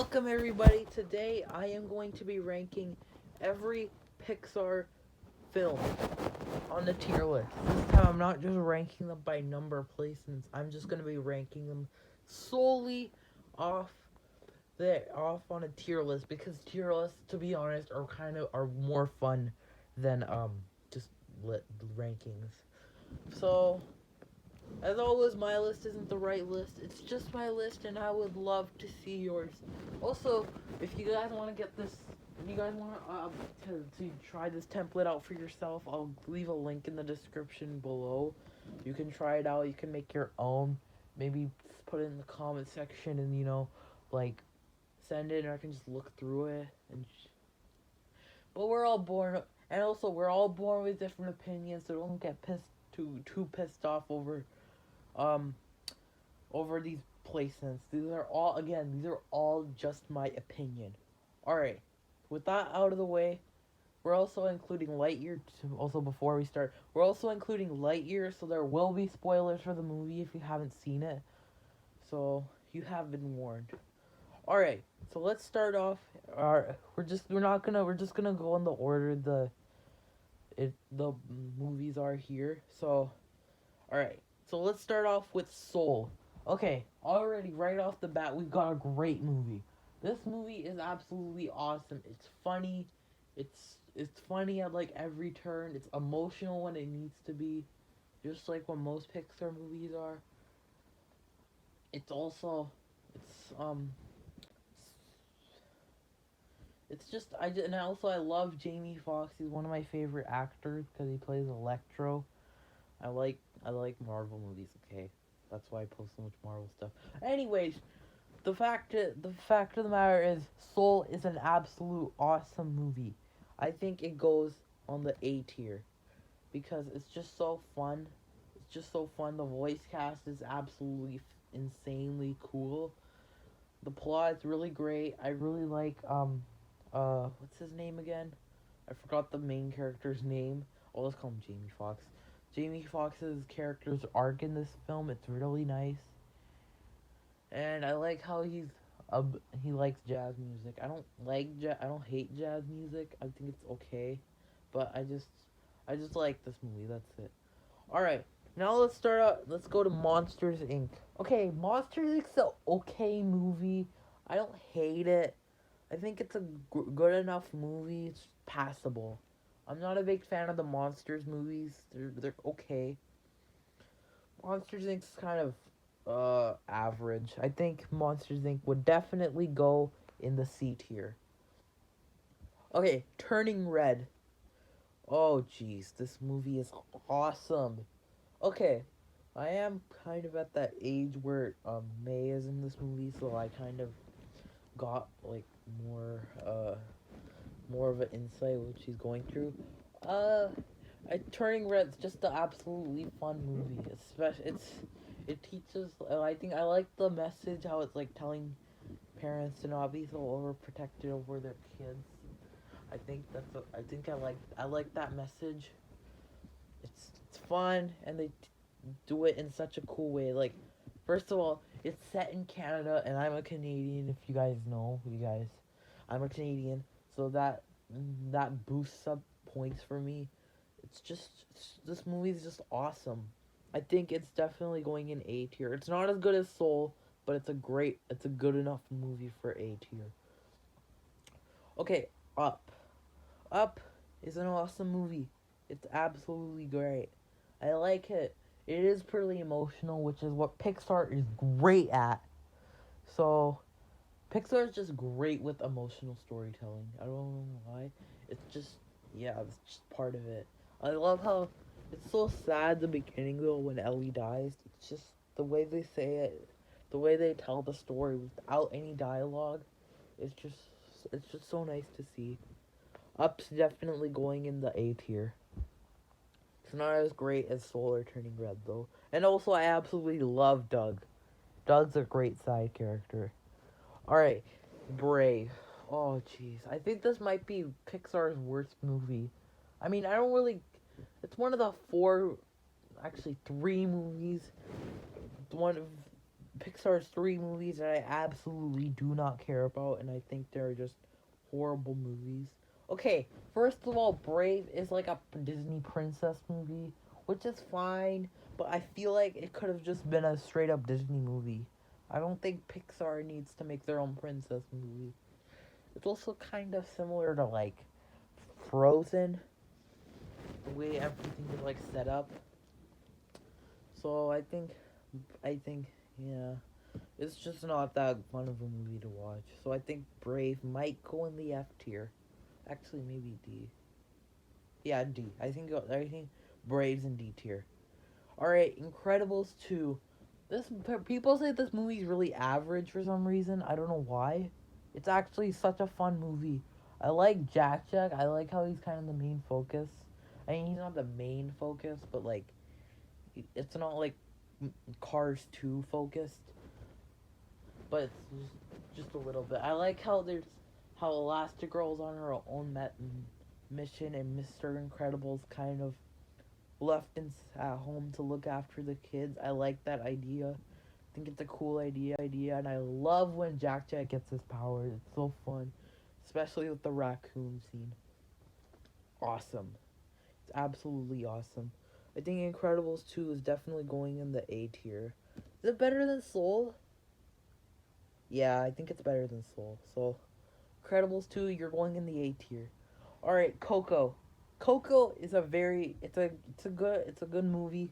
Welcome everybody. Today I am going to be ranking every Pixar film on the tier list. This time I'm not just ranking them by number of placements. I'm just going to be ranking them solely off off on a tier list because tier lists, to be honest, are more fun than just rankings. So as always, my list isn't the right list. It's just my list, and I would love to see yours. Also, if you guys want to get this, if you guys want to try this template out for yourself, I'll leave a link in the description below. You can try it out. You can make your own. Maybe put it in the comment section, and like send it, and I can just look through it. But we're all born, and also we're all born with different opinions, so don't get too pissed off um over these placements. These are all just my opinion. Alright, with that out of the way, we're also including Lightyear. Also, before we start, we're also including Lightyear, so there will be spoilers for the movie if you haven't seen it. So you have been warned. Alright, so let's start off. We're just gonna go in the order the movies are here. So alright. So let's start off with Soul. Okay, already right off the bat, we've got a great movie. This movie is absolutely awesome. It's funny. It's funny at like every turn. It's emotional when it needs to be, just like what most Pixar movies are. It's also it's just I love Jamie Foxx. He's one of my favorite actors because he plays Electro. I like Marvel movies. Okay, that's why I post so much Marvel stuff. Anyways, the fact of the matter is, Soul is an absolute awesome movie. I think it goes on the A tier because it's just so fun. It's just so fun. The voice cast is absolutely insanely cool. The plot is really great. I really like what's his name again? I forgot the main character's name. Oh, let's call him Jamie Foxx. Jamie Foxx's character's arc in this film, it's really nice. And I like how he likes jazz music. I don't hate jazz music. I think it's okay. But I just like this movie. That's it. All right. Now let's start out. Let's go to Monsters Inc. Okay, Monsters Inc.'s an okay movie. I don't hate it. I think it's a good enough movie. It's passable. I'm not a big fan of the Monsters movies. They're okay. Monsters Inc.'s kind of average. I think Monsters Inc. would definitely go in the C tier. Okay, Turning Red. Oh jeez, this movie is awesome. Okay, I am kind of at that age where May is in this movie, so I kind of got like more of an insight what she's going through. Uh, Turning Red's just an absolutely fun movie. It teaches. I think I like the message how it's like telling parents to not be so overprotected over their kids. I like that message. It's fun, and they do it in such a cool way. Like, first of all, it's set in Canada, and I'm a Canadian. If you guys know, I'm a Canadian, so that boosts up points for me. This movie is just awesome. I think it's definitely going in A tier. It's not as good as Soul, but it's a good enough movie for A tier. Okay, Up. Up is an awesome movie. It's absolutely great. I like it. It is pretty emotional, which is what Pixar is great at. So, Pixar is just great with emotional storytelling. I don't know why. It's just part of it. I love how it's so sad the beginning though when Ellie dies. It's just the way they say it, the way they tell the story without any dialogue. It's just so nice to see. Up's definitely going in the A tier. It's not as great as Soul or Turning Red though. And also I absolutely love Doug. Doug's a great side character. Alright, Brave. Oh jeez. I think this might be Pixar's worst movie. I mean, I don't really. It's one of the three movies. One of Pixar's three movies that I absolutely do not care about, and I think they're just horrible movies. Okay, first of all, Brave is like a Disney princess movie, which is fine, but I feel like it could have just been a straight up Disney movie. I don't think Pixar needs to make their own princess movie. It's also kind of similar to like Frozen, the way everything is like set up. So I think, yeah, it's just not that fun of a movie to watch. So I think Brave might go in the F tier. Actually, maybe D. Yeah, D. I think Brave's in D tier. All right, Incredibles 2. This people say this movie's really average for some reason. I don't know why. It's actually such a fun movie. I like Jack Jack. I like how he's kind of the main focus. I mean, he's not the main focus, but like it's not like Cars 2 focused, but it's just a little bit. I like how Elastigirl's on her own mission, and Mr. Incredible's kind of left at home to look after the kids. I like that idea. I think it's a cool idea, and I love when Jack Jack gets his powers. It's so fun, especially with the raccoon scene. Awesome. It's absolutely awesome. I think Incredibles 2 is definitely going in the A tier. Is it better than Soul? Yeah, I think it's better than Soul. So, Incredibles 2, you're going in the A tier. All right, Coco. Coco is a good movie.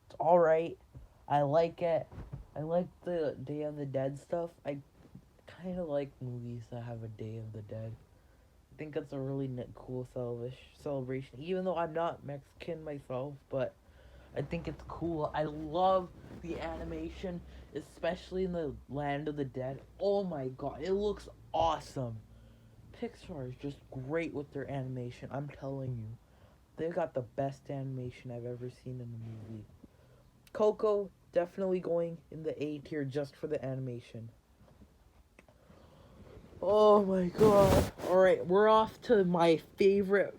It's all right. I like it. I like the Day of the Dead stuff. I kind of like movies that have a Day of the Dead. I think that's a really cool celebration. Even though I'm not Mexican myself, but I think it's cool. I love the animation, especially in the Land of the Dead. Oh my god, it looks awesome. Pixar is just great with their animation. I'm telling you, they got the best animation I've ever seen in a movie. Coco definitely going in the A tier just for the animation. Oh my god. Alright, we're off to my favorite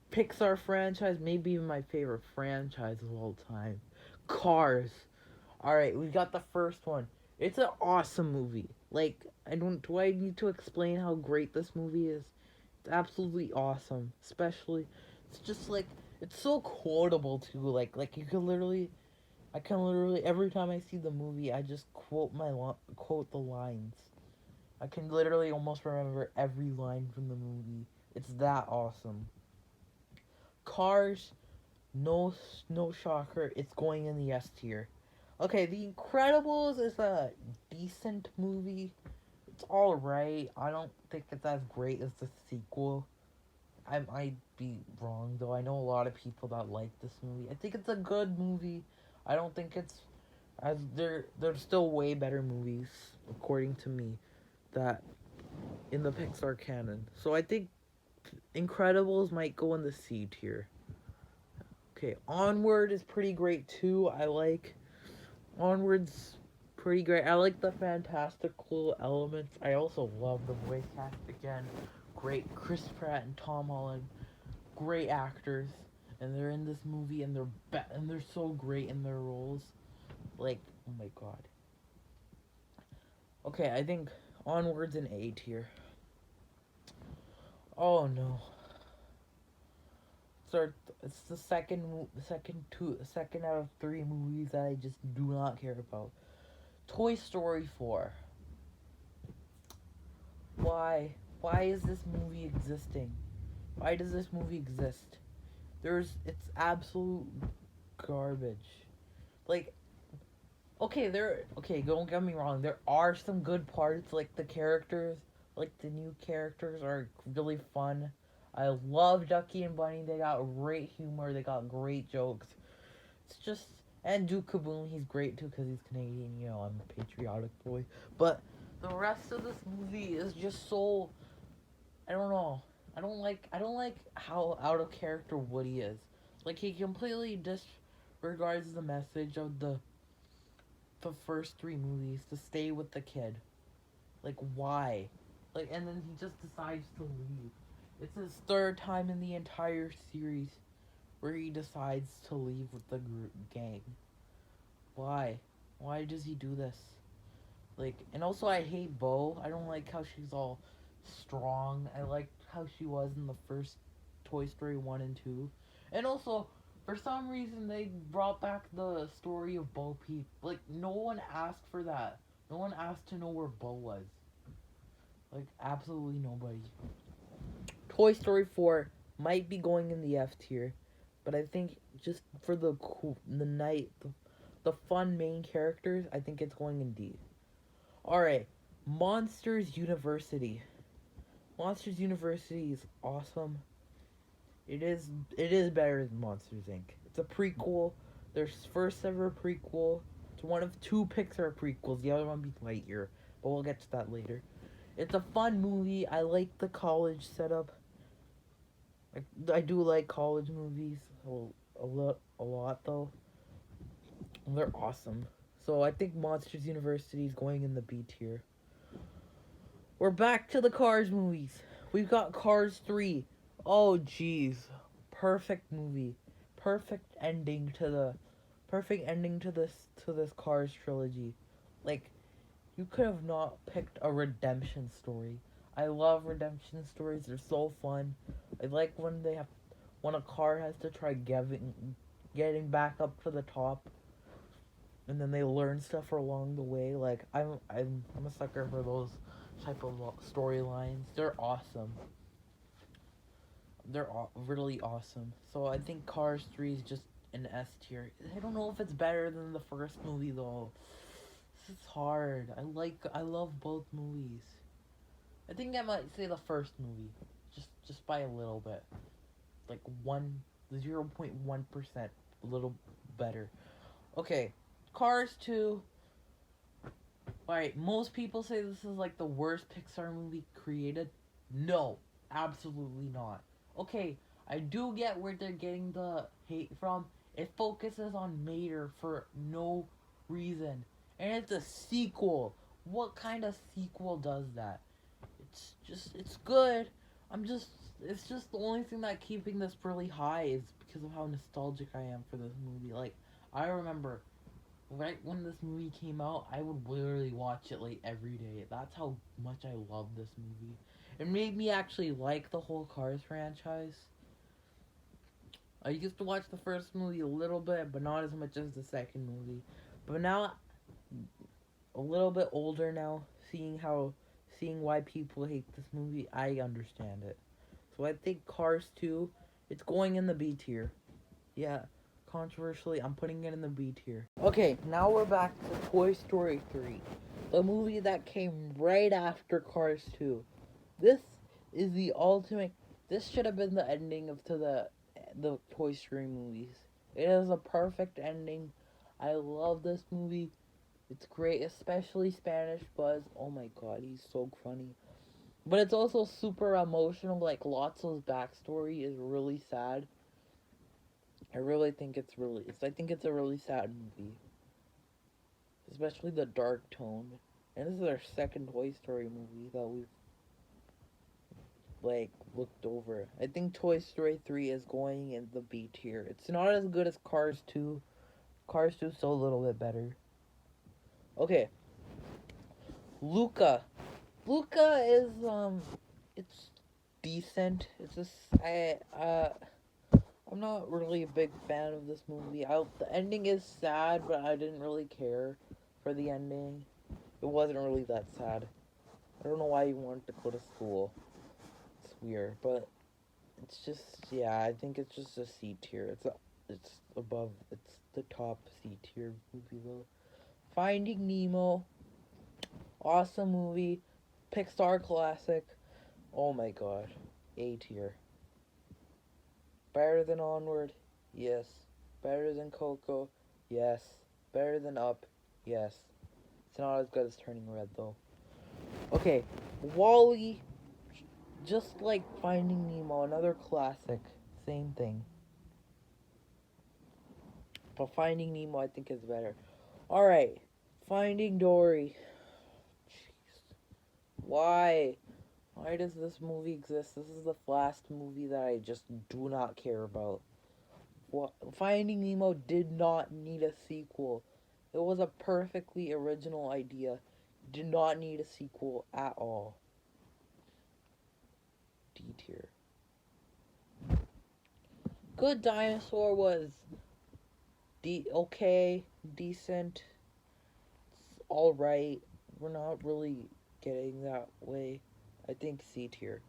Pixar franchise, maybe even my favorite franchise of all time. Cars. Alright, we got the first one. It's an awesome movie. Like, do I need to explain how great this movie is? It's absolutely awesome. Especially, it's just like, it's so quotable too. Like I can literally, every time I see the movie, I just quote the lines. I can literally almost remember every line from the movie. It's that awesome. Cars, no shocker, it's going in the S tier. Okay, The Incredibles is a decent movie. It's all right. I don't think it's as great as the sequel. I might be wrong though. I know a lot of people that like this movie. I think it's a good movie. I don't think it's as there's still way better movies according to me that in the Pixar canon. So I think Incredibles might go in the C tier. Okay, Onward is pretty great too. I like Onward's pretty great. I like the fantastical elements. I also love the voice cast again. Great Chris Pratt and Tom Holland, great actors, and they're in this movie and they're so great in their roles. Like, oh my god. Okay, I think Onward's an A tier. Oh no. It's the second out of three movies that I just do not care about. Toy Story 4. Why? Why is this movie existing? Why does this movie exist? It's absolute garbage. Like, okay, don't get me wrong. There are some good parts, like the new characters are really fun. I love Ducky and Bunny. They got great humor. They got great jokes. It's just, and Duke Kaboom, he's great too because he's Canadian. You know, I'm a patriotic boy. But the rest of this movie is just so, I don't know. I don't like how out of character Woody is. Like, he completely disregards the message of the first three movies to stay with the kid. Like, why? Like, and then he just decides to leave. It's his third time in the entire series where he decides to leave with the gang. Why? Why does he do this? Like, and also I hate Bo. I don't like how she's all strong. I liked how she was in the first Toy Story 1 and 2. And also, for some reason, they brought back the story of Bo Peep. Like, no one asked for that. No one asked to know where Bo was. Like, absolutely nobody. Toy Story 4 might be going in the F tier, but I think just for the the fun main characters, I think it's going in D. Alright, Monsters University. Monsters University is awesome. It is better than Monsters Inc. It's a prequel. Their first ever prequel. It's one of two Pixar prequels. The other one be Lightyear, but we'll get to that later. It's a fun movie. I like the college setup. I do like college movies a lot though. They're awesome. So I think Monsters University is going in the B tier. We're back to the Cars movies. We've got Cars 3. Oh jeez. Perfect movie. Perfect ending to this Cars trilogy. Like, you could have not picked a redemption story. I love redemption stories. They're so fun. I like when a car has to try getting back up to the top, and then they learn stuff along the way. Like, I'm a sucker for those type of storylines. They're awesome. They're really awesome. So I think Cars 3 is just an S tier. I don't know if it's better than the first movie though. This is hard. I love both movies. I think I might say the first movie, just by a little bit, like 0.1%, a little better. Okay, Cars 2. Alright, most people say this is like the worst Pixar movie created. No, absolutely not. Okay, I do get where they're getting the hate from. It focuses on Mater for no reason. And it's a sequel. What kind of sequel does that? It's good. It's just the only thing that keeping this really high is because of how nostalgic I am for this movie. Like, I remember right when this movie came out, I would literally watch it like every day. That's how much I love this movie. It made me actually like the whole Cars franchise. I used to watch the first movie a little bit, but not as much as the second movie. But now, a little bit older now, seeing why people hate this movie, I understand it. So I think Cars 2, it's going in the B tier. Yeah, controversially, I'm putting it in the B tier. Okay, now we're back to Toy Story 3, the movie that came right after Cars 2. This is the ultimate. This should have been the ending of to the Toy Story movies. It is a perfect ending. I love this movie. It's great, especially Spanish Buzz. Oh my god, he's so funny. But it's also super emotional. Like, Lotso's backstory is really sad. I think it's a really sad movie. Especially the dark tone. And this is our second Toy Story movie that we've like looked over. I think Toy Story 3 is going in the B tier. It's not as good as Cars 2. Cars 2 is still a little bit better. Okay. Luca. Luca is it's decent. It's just I'm not really a big fan of this movie. The ending is sad, but I didn't really care for the ending. It wasn't really that sad. I don't know why you wanted to go to school. It's weird, but it's just, yeah, I think it's just a C tier. It's above. It's the top C tier movie though. Finding Nemo, awesome movie, Pixar classic. Oh my god, A tier. Better than Onward, yes. Better than Coco, yes. Better than Up, yes. It's not as good as Turning Red though. Okay, Wall-E, just like Finding Nemo, another classic. Same thing. But Finding Nemo I think is better. Alright, Finding Dory. Jeez. Why? Why does this movie exist? This is the last movie that I just do not care about. Finding Nemo did not need a sequel. It was a perfectly original idea. Did not need a sequel at all. D tier. Good Dinosaur was okay, decent, it's alright. We're not really getting that way. I think C tier.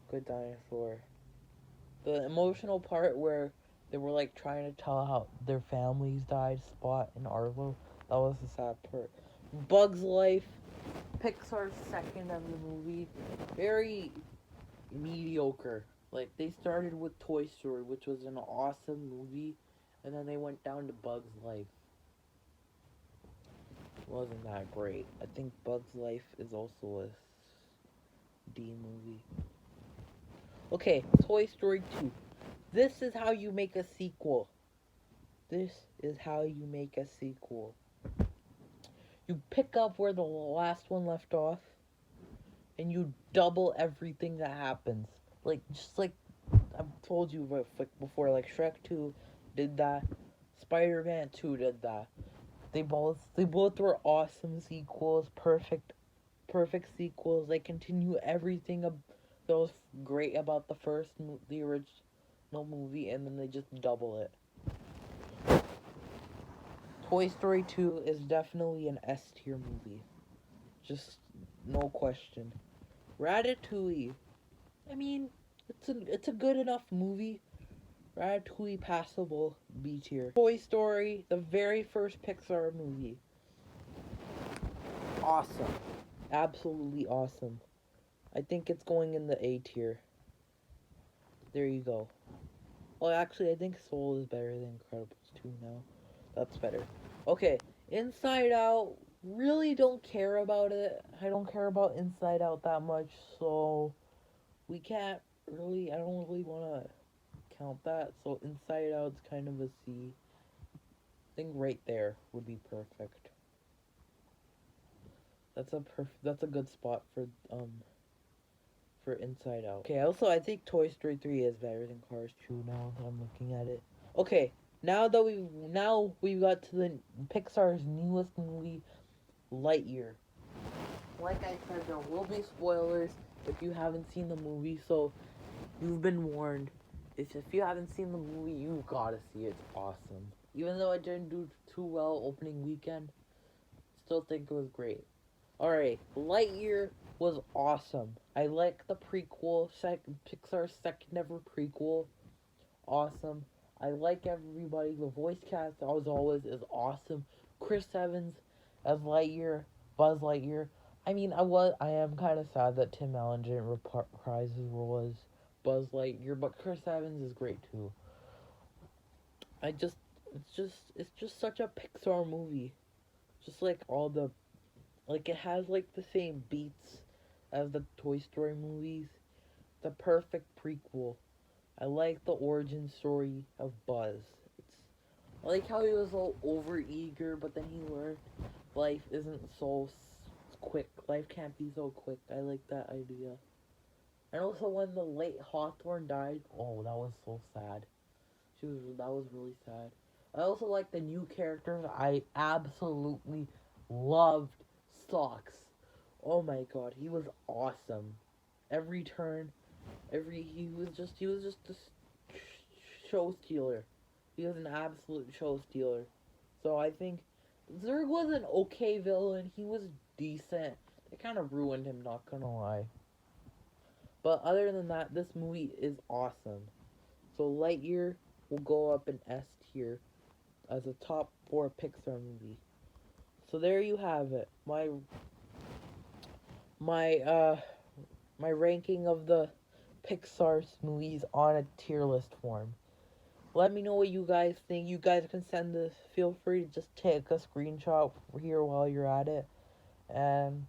Good Dinosaur. The emotional part where they were like trying to tell how their families died, Spot and Arlo, that was the sad part. Bug's Life, Pixar's second of the movie, very mediocre. Like, they started with Toy Story, which was an awesome movie, and then they went down to Bug's Life. It wasn't that great. I think Bug's Life is also a D movie. Okay, Toy Story 2. This is how you make a sequel. This is how you make a sequel. You pick up where the last one left off, and you double everything that happens. Like, just like I've told you before, like Shrek 2 did that. Spider-Man 2 did that. They both were awesome sequels, perfect sequels. They continue everything that was great about the original movie, and then they just double it. Toy Story 2 is definitely an S tier movie. Just no question. Ratatouille. I mean, it's a good enough movie. Ratatouille passable, B tier. Toy Story, the very first Pixar movie. Awesome. Absolutely awesome. I think it's going in the A tier. There you go. Well, actually, I think Soul is better than Incredibles 2 now. That's better. Okay, Inside Out, really don't care about it. I don't care about Inside Out that much, so I don't really want to count that. So Inside Out's kind of a C. I think right there would be perfect. That's a good spot for Inside Out. Okay, also I think Toy Story 3 is better than Cars 2 now that I'm looking at it. Okay, now we got to the Pixar's newest movie, Lightyear. Like I said, there will be spoilers if you haven't seen the movie, so you've been warned. If you haven't seen the movie, you gotta see it. It's awesome. Even though it didn't do too well opening weekend, still think it was great. Alright, Lightyear was awesome. I like the prequel, Pixar's second ever prequel. Awesome. I like everybody. The voice cast, as always, is awesome. Chris Evans as Lightyear, Buzz Lightyear. I mean, I am kind of sad that Tim Allen didn't reprise his role as Buzz Lightyear, but Chris Evans is great too. It's just such a Pixar movie. Just like it has like the same beats as the Toy Story movies. The perfect prequel. I like the origin story of Buzz. I like how he was all over eager, but then he learned life isn't so quick. Life can't be so quick. I like that idea. And also when the late Hawthorne died, oh, that was so sad. That was really sad. I also like the new characters. I absolutely loved Socks. Oh my god, he was awesome. Every turn, he was just a show stealer. He was an absolute show stealer. So I think Zurg was an okay villain. He was decent. They kind of ruined him, not gonna lie. But other than that, this movie is awesome. So Lightyear will go up in S tier as a top 4 Pixar movie. So there you have it. My ranking of the Pixar movies on a tier list form. Let me know what you guys think. You guys can send this. Feel free to just take a screenshot here while you're at it. And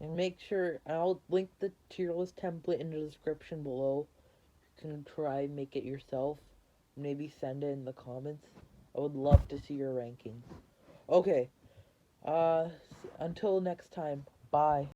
make sure, I'll link the tier list template in the description below. You can try and make it yourself. Maybe send it in the comments. I would love to see your rankings. Okay. Until next time. Bye.